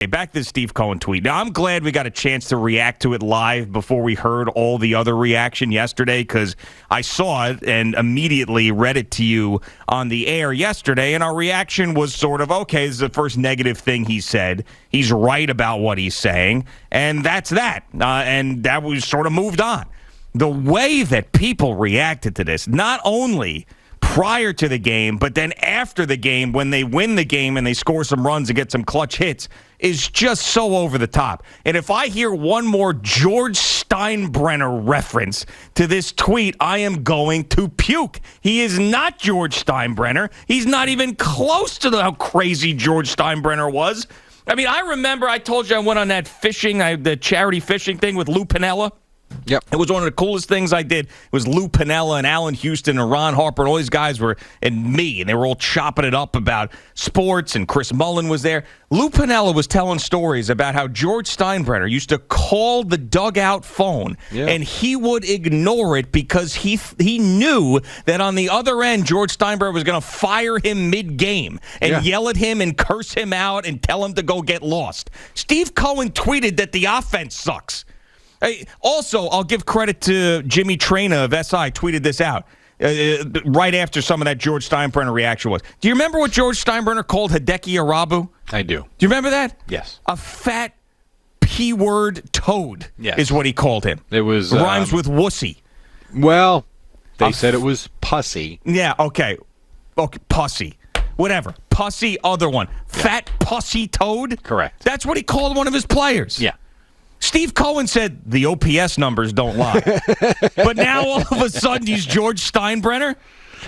Back to the Steve Cohen tweet. Now, I'm glad we got a chance to react to it live before we heard all the other reaction yesterday, because I saw it and immediately read it to you on the air yesterday, and our reaction was sort of, okay, this is the first negative thing he said. He's right about what he's saying, and that's that. And that was sort of moved on. The way that people reacted to this, not only prior to the game, but then after the game, when they win the game and they score some runs and get some clutch hits, is just so over the top. And if I hear one more George Steinbrenner reference to this tweet, I am going to puke. He is not George Steinbrenner. He's not even close to how crazy George Steinbrenner was. I mean, I remember I told you I went on that fishing, the charity fishing thing with Lou Piniella. Yep. It was one of the coolest things I did. It was Lou Piniella and Alan Houston and Ron Harper and all these guys were, and me, and they were all chopping it up about sports, and Chris Mullen was there. Lou Piniella was telling stories about how George Steinbrenner used to call the dugout phone, and he would ignore it because he knew that on the other end, George Steinbrenner was going to fire him mid-game and yell at him and curse him out and tell him to go get lost. Steve Cohen tweeted that the offense sucks. Hey, also, I'll give credit to Jimmy Traina of SI, tweeted this out right after some of that George Steinbrenner reaction was. Do you remember what George Steinbrenner called Hideki Arabu? I do. Do you remember that? Yes. A fat P-word toad is what he called him. It was rhymes with wussy. Well, they said it was pussy. Yeah, okay, pussy. Whatever. Pussy, other one. Fat pussy toad? Correct. That's what he called one of his players. Yeah. Steve Cohen said the OPS numbers don't lie. But now all of a sudden he's George Steinbrenner?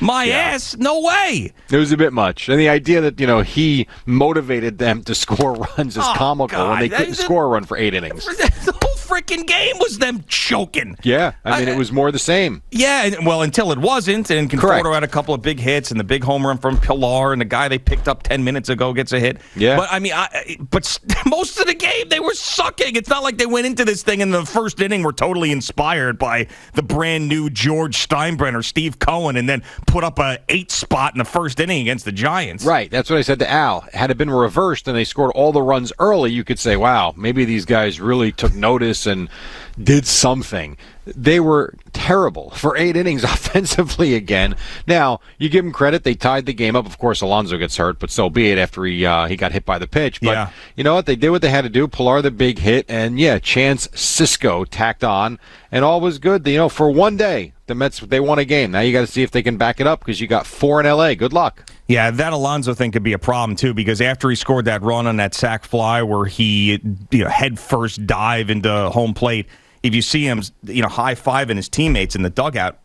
My ass? No way. It was a bit much. And the idea that, he motivated them to score runs is comical when they couldn't score a run for 8 innings. The whole freaking game was them choking. Yeah. I mean, it was more the same. Yeah, well, until it wasn't. And Conforto had a couple of big hits and the big home run from Pilar, and the guy they picked up 10 minutes ago gets a hit. Yeah. But, I mean, but most of the game they were sucking. It's not like they went into this thing in the first inning were totally inspired by the brand new George Steinbrenner, Steve Cohen, and then put up a 8 spot in the first inning against the Giants. Right. That's what I said to Al. Had it been reversed and they scored all the runs early, you could say, wow, maybe these guys really took notice and did something. They were terrible for 8 innings offensively again. Now, you give them credit. They tied the game up. Of course, Alonso gets hurt, but so be it after he got hit by the pitch. But you know what? They did what they had to do. Pilar, the big hit, and, Chance Cisco tacked on, and all was good. For one day, the Mets, they won a game. Now you got to see if they can back it up because you got 4 in L.A. Good luck. Yeah, that Alonso thing could be a problem, too, because after he scored that run on that sac fly where he head first dive into home plate, if you see him, high-fiving his teammates in the dugout,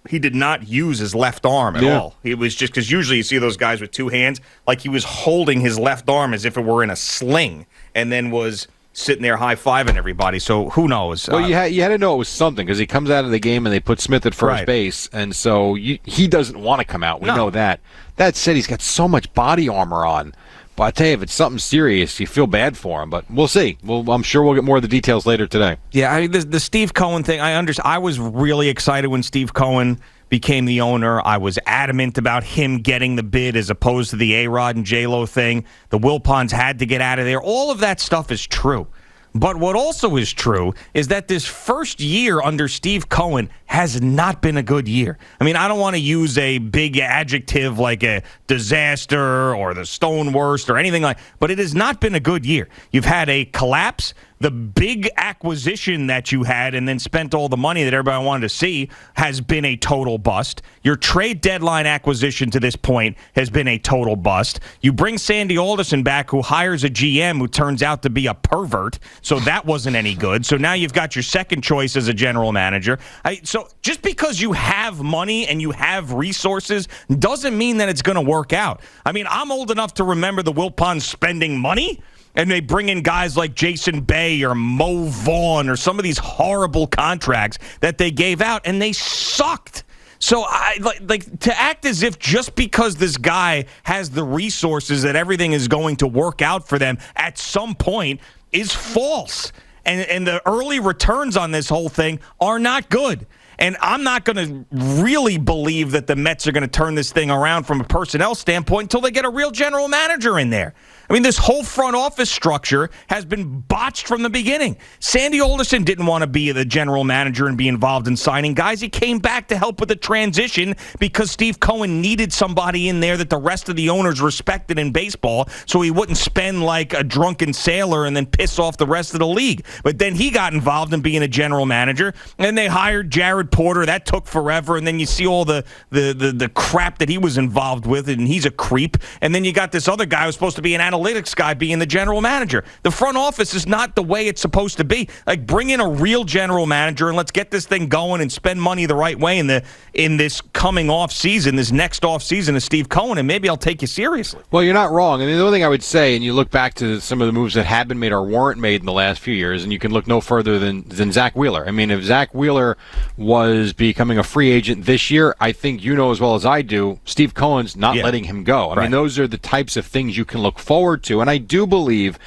he did not use his left arm at all. It was just because usually you see those guys with 2 hands, like he was holding his left arm as if it were in a sling, and then was sitting there high-fiving everybody. So who knows? Well, you had to know it was something because he comes out of the game and they put Smith at first base, and so he doesn't want to come out. We know that. That said, he's got so much body armor on. But I tell you, if it's something serious, you feel bad for him. But we'll see. I'm sure we'll get more of the details later today. Yeah, the Steve Cohen thing, I was really excited when Steve Cohen became the owner. I was adamant about him getting the bid as opposed to the A-Rod and J-Lo thing. The Wilpons had to get out of there. All of that stuff is true. But what also is true is that this first year under Steve Cohen has not been a good year. I mean, I don't want to use a big adjective like a disaster or the stone worst or anything like, but it has not been a good year. You've had a collapse. The big acquisition that you had and then spent all the money that everybody wanted to see has been a total bust. Your trade deadline acquisition to this point has been a total bust. You bring Sandy Alderson back, who hires a GM who turns out to be a pervert, so that wasn't any good. So now you've got your second choice as a general manager. So just because you have money and you have resources doesn't mean that it's going to work out. I mean, I'm old enough to remember the Wilpons spending money. And they bring in guys like Jason Bay or Mo Vaughn or some of these horrible contracts that they gave out, and they sucked. So I like to act as if just because this guy has the resources that everything is going to work out for them at some point is false. And the early returns on this whole thing are not good. And I'm not going to really believe that the Mets are going to turn this thing around from a personnel standpoint until they get a real general manager in there. I mean, this whole front office structure has been botched from the beginning. Sandy Alderson didn't want to be the general manager and be involved in signing guys. He came back to help with the transition because Steve Cohen needed somebody in there that the rest of the owners respected in baseball, so he wouldn't spend like a drunken sailor and then piss off the rest of the league. But then he got involved in being a general manager, and they hired Jared Porter. That took forever, and then you see all the crap that he was involved with, and he's a creep. And then you got this other guy who's supposed to be an analytics guy being the general manager. The front office is not the way it's supposed to be. Like, bring in a real general manager and let's get this thing going and spend money the right way in this coming off season, this next off season of Steve Cohen, and maybe I'll take you seriously. Well, you're not wrong. I mean, the only thing I would say, and you look back to some of the moves that have been made or weren't made in the last few years, and you can look no further than Zach Wheeler. I mean, if Zach Wheeler was becoming a free agent this year, I think you know as well as I do, Steve Cohen's not letting him go. I mean, those are the types of things you can look forward to. And I do believe,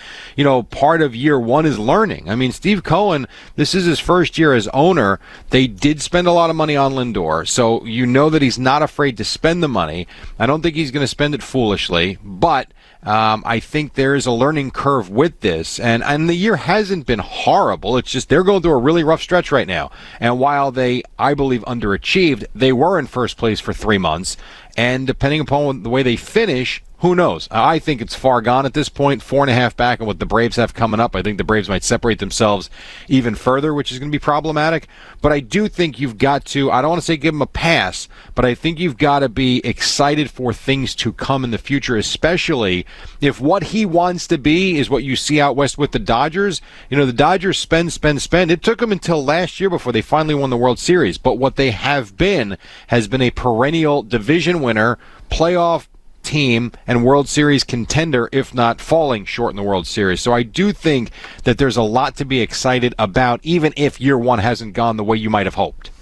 part of year one is learning. I mean, Steve Cohen, this is his first year as owner. They did spend a lot of money on Lindor, so you know that he's not afraid to spend the money. I don't think he's going to spend it foolishly, but I think there is a learning curve with this, and the year hasn't been horrible. It's just they're going through a really rough stretch right now. And while they, I believe, underachieved, they were in first place for 3 months. And depending upon the way they finish, who knows? I think it's far gone at this point. 4.5 back on what the Braves have coming up. I think the Braves might separate themselves even further, which is going to be problematic. But I do think you've got to, I don't want to say give them a pass, but I think you've got to be excited for things to come in the future, especially if what he wants to be is what you see out west with the Dodgers. The Dodgers spend. It took them until last year before they finally won the World Series. But what they have been has been a perennial division winner, playoff team, and World Series contender, if not falling short in the World Series. So I do think that there's a lot to be excited about, even if year one hasn't gone the way you might have hoped.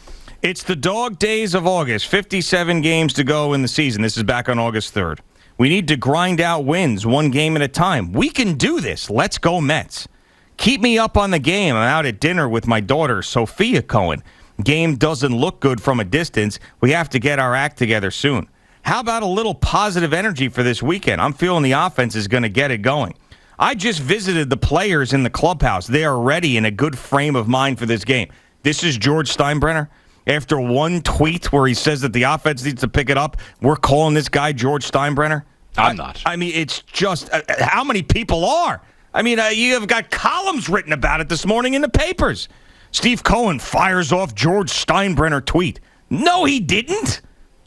It's the dog days of August. 57 games to go in the season. This is back on August 3rd. We need to grind out wins one game at a time. We can do this. Let's go Mets. Keep me up on the game. I'm out at dinner with my daughter, Sophia Cohen. Game doesn't look good from a distance. We have to get our act together soon. How about a little positive energy for this weekend? I'm feeling the offense is going to get it going. I just visited the players in the clubhouse. They are ready in a good frame of mind for this game. This is George Steinbrenner. After one tweet where he says that the offense needs to pick it up, we're calling this guy George Steinbrenner. I'm not. I mean, it's just how many people are? I mean, you have got columns written about it this morning in the papers. Steve Cohen fires off George Steinbrenner tweet. No, he didn't.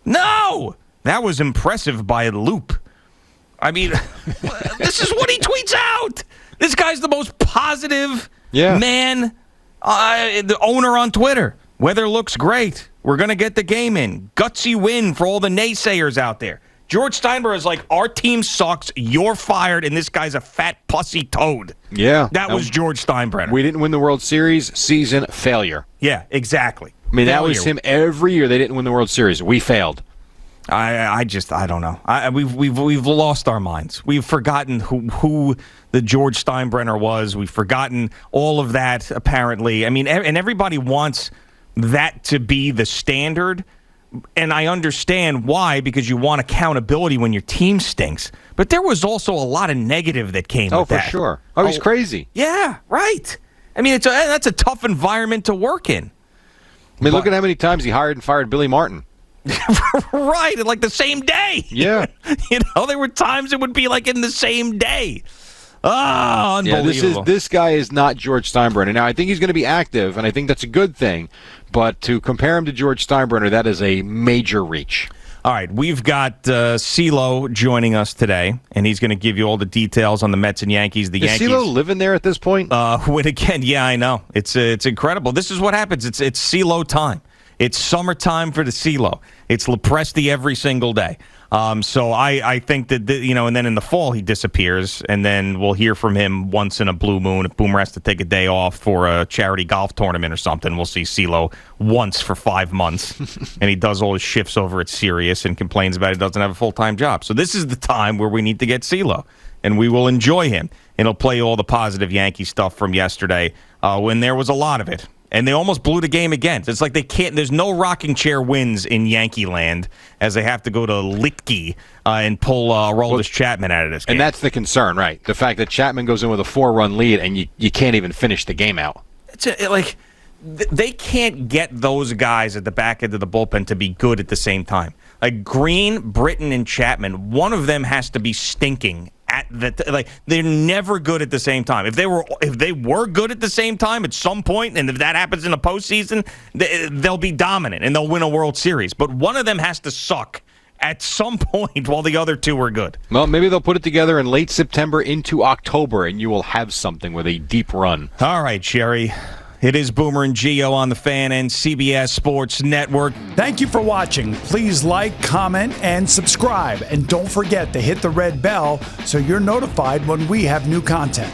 No. That was impressive by a loop. I mean, this is what he tweets out. This guy's the most positive man, the owner on Twitter. Weather looks great. We're going to get the game in. Gutsy win for all the naysayers out there. George Steinbrenner is like, our team sucks, you're fired, and this guy's a fat pussy toad. Yeah. That was George Steinbrenner. We didn't win the World Series. Season failure. Yeah, exactly. I mean, that was him every year. They didn't win the World Series. We failed. I don't know. We've lost our minds. We've forgotten who the George Steinbrenner was. We've forgotten all of that, apparently. I mean, and everybody wants that to be the standard. And I understand why, because you want accountability when your team stinks. But there was also a lot of negative that came with that. Oh, for sure. Oh, he's crazy. Yeah, right. I mean, that's a tough environment to work in. I mean, look at how many times he hired and fired Billy Martin. Right, like the same day. Yeah. There were times it would be like in the same day. Oh, unbelievable. Yeah, this guy is not George Steinbrenner. Now, I think he's going to be active, and I think that's a good thing. But to compare him to George Steinbrenner, that is a major reach. All right, we've got CeeLo joining us today, and he's going to give you all the details on the Mets and Yankees. Is CeeLo living there at this point? Yeah, I know. It's incredible. This is what happens. It's CeeLo time. It's summertime for the CeeLo. It's Lepresti every single day. So I think that, and then in the fall he disappears, and then we'll hear from him once in a blue moon. If Boomer has to take a day off for a charity golf tournament or something, we'll see CeeLo once for 5 months. And he does all his shifts over at Sirius and complains about he doesn't have a full-time job. So this is the time where we need to get CeeLo, and we will enjoy him. And he'll play all the positive Yankee stuff from yesterday when there was a lot of it. And they almost blew the game again. It's like they can't. There's no rocking chair wins in Yankee land, as they have to go to Litke and pull Aroldis Chapman out of this game. And that's the concern, right? The fact that Chapman goes in with a 4-run lead and you can't even finish the game out. They can't get those guys at the back end of the bullpen to be good at the same time. Like Green, Britton, and Chapman, one of them has to be stinking at they're never good at the same time. If they were good at the same time at some point, and if that happens in the postseason, they'll be dominant and they'll win a World Series. But one of them has to suck at some point while the other two are good. Well, maybe they'll put it together in late September into October, and you will have something with a deep run. All right, Sherry. It is Boomer and Gio on the Fan and CBS Sports Network. Thank you for watching. Please like, comment, and subscribe. And don't forget to hit the red bell so you're notified when we have new content.